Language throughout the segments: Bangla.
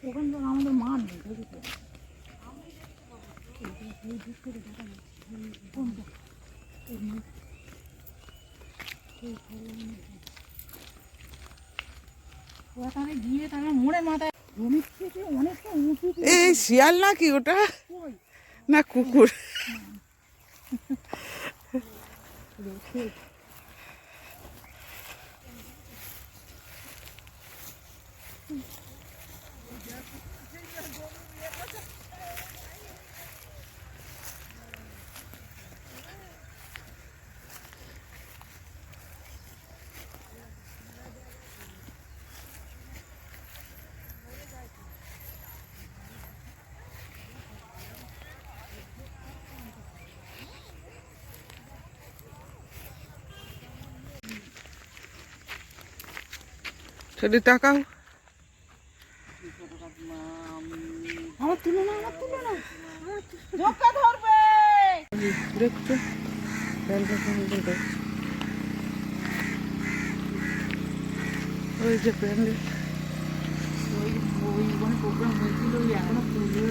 ওখান থেকে আমাদের মা নেই গিয়ে তারা মোড়ে মাথায় জমির থেকে অনেকটা উঁচু। এই শিয়াল নাকি ওটা, না কুকুর? সেটি তাকাও। আমার তুলে না, আমার তুলে না, ধোকা ধরবে। দেখছো ওই যে প্যান্ডেল, ওই ওইখানে প্রোগ্রাম হয়েছিল, ওই এখনো পুজো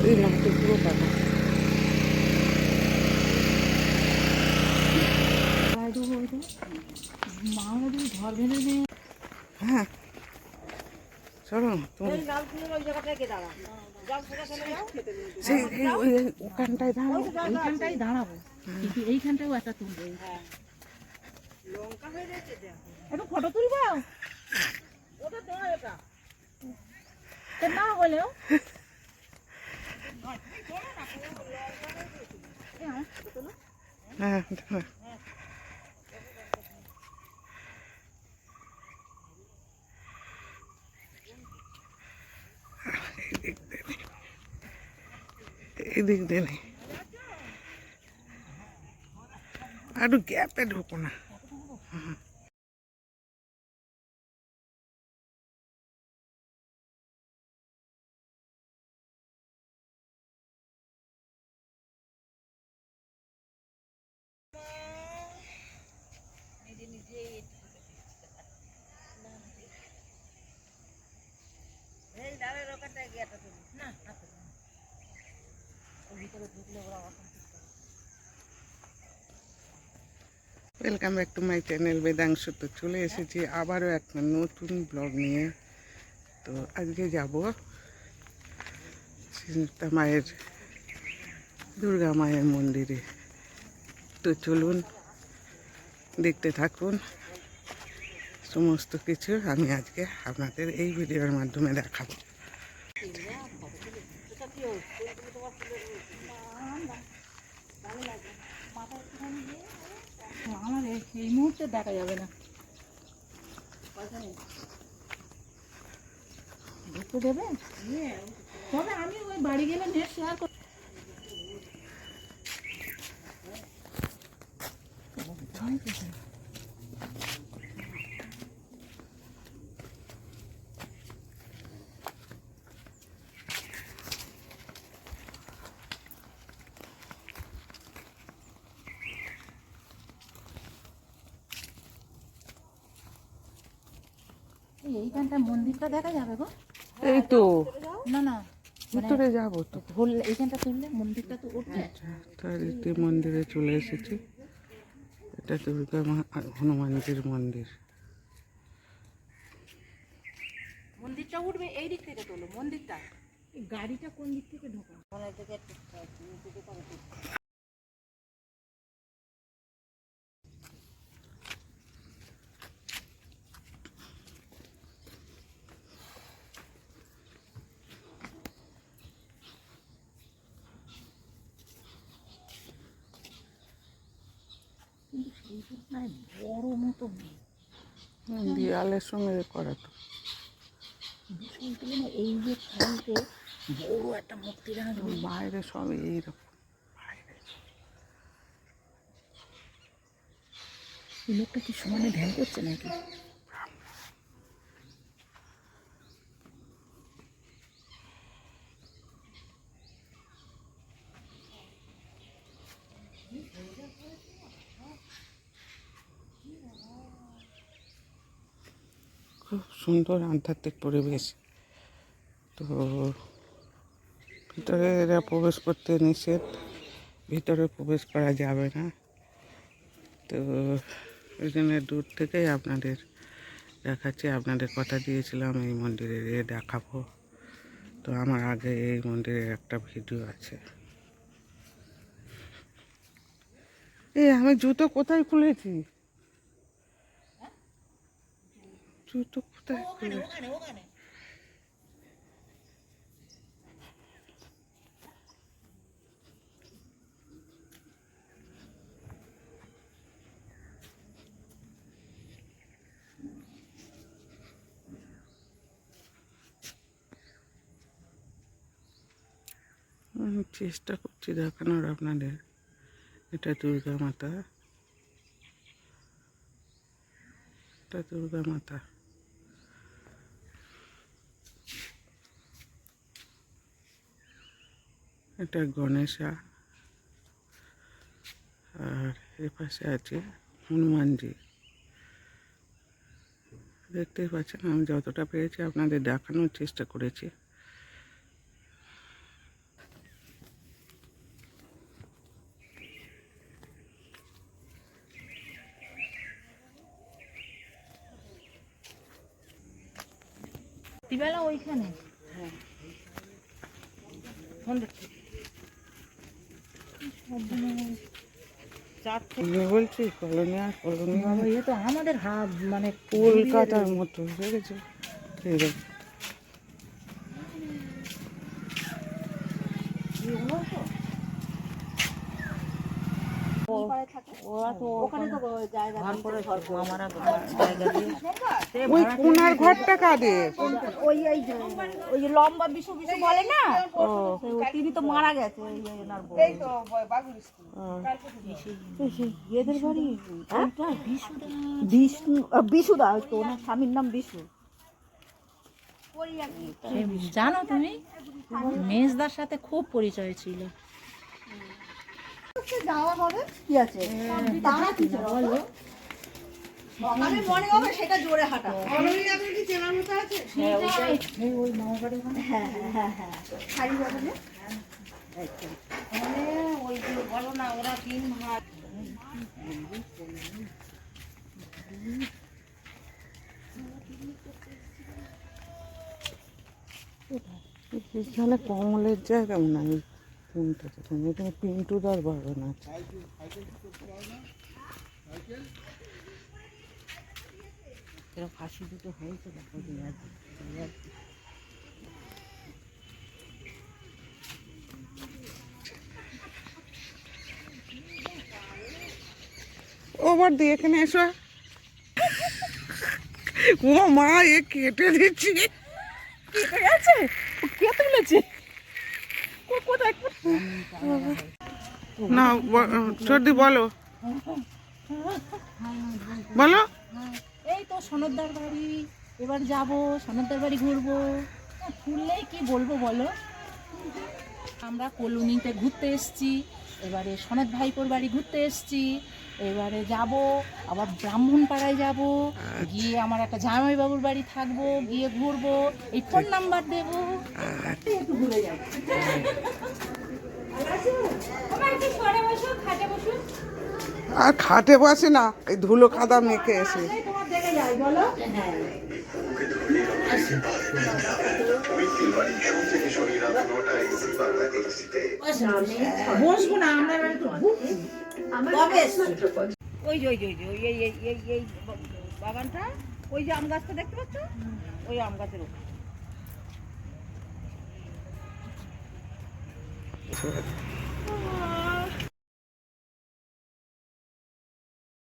এই লাইটে পুরো পাতা। মা যদি ঘর ভেঙে নিয়ে হ্যাঁ চলো ওখানটায় দাঁড়াবো, এইখানটাই দাঁড়াবো, কিন্তু এইখানটাও একটা তুলবে। একটু ফটো তুলবো না হলেও হ্যাঁ এদিক দিয়ে নেই, একটু গ্যাপে ঢুকো না। Welcome back to my channel Vedansh. তো চলে এসেছি আবারও একটা নতুন ব্লগ নিয়ে। তো আজকে যাব সীতা মায়ের, দুর্গা মায়ের মন্দিরে। তো চলুন দেখতে থাকুন, সমস্ত কিছু আমি আজকে আপনাদের এই ভিডিওর মাধ্যমে দেখাবো। আমার এই মুহূর্তে দেখা যাবে না, ঢুকতে দেবে। তবে আমি ওই বাড়ি গেলে নেট শেয়ার করব। এইখানটা মন্দিরটা দেখা যাবে গো। এই তো না না, ভিতরে যাবো তো, এইখানটা তুললে মন্দিরটা তো উঠবে। চারিদিকে মন্দিরে চলে এসেছি। এটা দুর্গা মা হনুমানজির মন্দির। মন্দিরটা উঠবে এই দিক থেকে তোলো মন্দিরটা। গাড়িটা কোন দিক থেকে ঢোকা? বড় মতো দেয়ালের সঙ্গে করা তো। এই যে ফ্রন্টে বড় একটা মূর্তি দেখা যাবে। বাইরে সব এইরকম। এই লোকটা কি সমানে ধ্যান করছে নাকি? খুব সুন্দর আধ্যাত্মিক পরিবেশ। তো ভিতরে এরা প্রবেশ করতে নিষেধ, ভিতরে প্রবেশ করা যাবে না। তো ওই জন্য দূর থেকেই আপনাদের দেখাচ্ছি। আপনাদের কথা দিয়েছিলাম এই মন্দিরে দেখাবো। তো আমার আগে এই মন্দিরের একটা ভিডিও আছে। এই আমি জুতো কোথায় খুলেছি? জুতো কোথায় খুলেছি? আমি চেষ্টা করছি দেখানোর আপনাদের। এটা দুর্গা মাতা, এটা দুর্গা মাতা। এটা গণেশা, আর এপাশে আছে হনুমানজি। দেখতেই পাচ্ছেন, আমি যতটা পেরেছি আপনাদের দেখানোর চেষ্টা করেছি। রাত্রিবেলা ওইখানে বলছি কলোনি আর কলোনি এ তো আমাদের মানে কলকাতার মতো দেখেছো। ওই কোনার ঘরটা কাদের? ওই যে লম্বা বিশু বিশু বলে না, তিনি তো মারা গেছে। এদের বাড়ি বিশুদা, তো ওনার স্বামীর নাম বিশু। জানো তুমি, মেজদার সাথে খুব পরিচয় ছিল। যাওয়া হবে কি আছে, তারা কি বলো, সকালে মনে হবে সেটা জোরে হাঁটা। ওই যে বলো না, ওরা 3 ভাই। এখানে কমলের জায়গা না, এখানে পিন্টুদার বাগান আছে। ফাঁসি দুটো হয়েছে, ওবার দিয়ে এখানে এসো। ও মা, এ কেটে দিচ্ছি। কে তুলেছে? না সর্দি, বলো বলো। এই তো সনদদার বাড়ি, এবার যাব সনদদার বাড়ি ঘুরবো। খুললেই কি বলবো বলো। আমরা কলোনিতে ঘুরতে এসেছি, এবারে সনদ ভাইপোর বাড়ি ঘুরতে এসেছি। এবারে যাব আবার ব্রাহ্মণপাড়ায় যাব, গিয়ে আমার একটা জামাইবাবুর বাড়ি থাকবো, গিয়ে ঘুরবো, এই ফোন নাম্বার দেবো, একটু ঘুরে যাবো। আর খাটে বসে না, এই ধুলো কাদা মেখে এসে। বসবো না আমরা, ওই যে এই বাগানটা, ওই যে আম গাছটা দেখতে পাচ্ছ, ওই আম গাছের উপর।